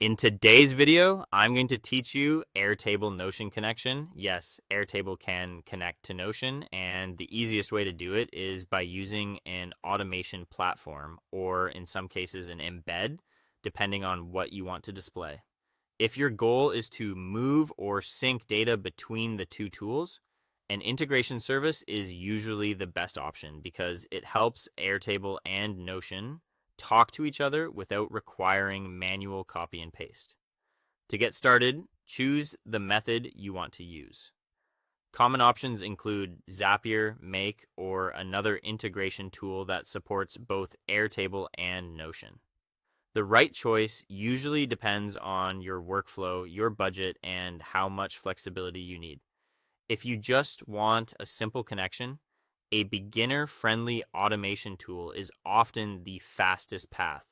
In today's video, I'm going to teach you Airtable Notion connection. Yes, Airtable can connect to Notion, and the easiest way to do it is by using an automation platform, or in some cases an embed, depending on what you want to display. If your goal is to move or sync data between the two tools, an integration service is usually the best option because it helps Airtable and Notion talk to each other without requiring manual copy and paste. To get started, choose the method you want to use. Common options include Zapier, Make, or another integration tool that supports both Airtable and Notion. The right choice usually depends on your workflow, your budget, and how much flexibility you need. If you just want a simple connection, a beginner-friendly automation tool is often the fastest path.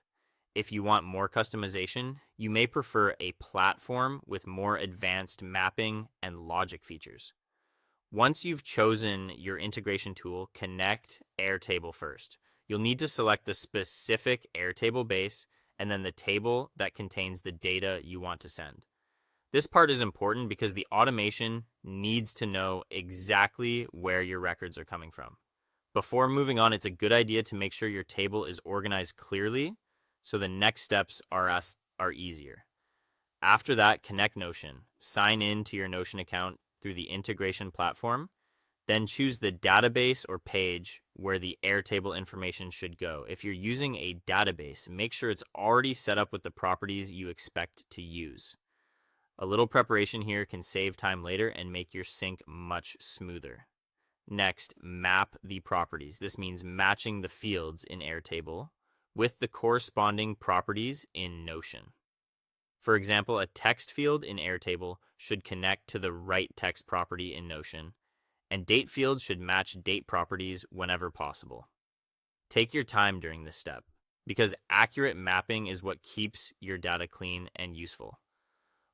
If you want more customization, you may prefer a platform with more advanced mapping and logic features. Once you've chosen your integration tool, connect Airtable first. You'll need to select the specific Airtable base and then the table that contains the data you want to send. This part is important because the automation needs to know exactly where your records are coming from. Before moving on, it's a good idea to make sure your table is organized clearly so the next steps are easier. After that, connect Notion. Sign in to your Notion account through the integration platform. Then choose the database or page where the Airtable information should go. If you're using a database, make sure it's already set up with the properties you expect to use. A little preparation here can save time later and make your sync much smoother. Next, map the properties. This means matching the fields in Airtable with the corresponding properties in Notion. For example, a text field in Airtable should connect to the right text property in Notion, and date fields should match date properties whenever possible. Take your time during this step, because accurate mapping is what keeps your data clean and useful.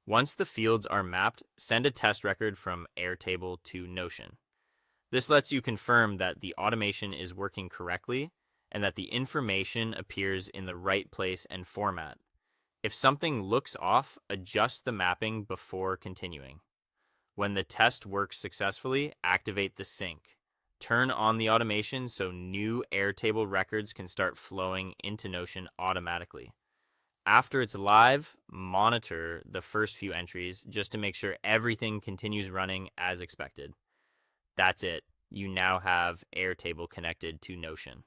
Once the fields are mapped, send a test record from Airtable to Notion. This lets you confirm that the automation is working correctly and that the information appears in the right place and format. If something looks off, adjust the mapping before continuing. When the test works successfully, activate the sync. Turn on the automation so new Airtable records can start flowing into Notion automatically. After it's live, monitor the first few entries just to make sure everything continues running as expected. That's it. You now have Airtable connected to Notion.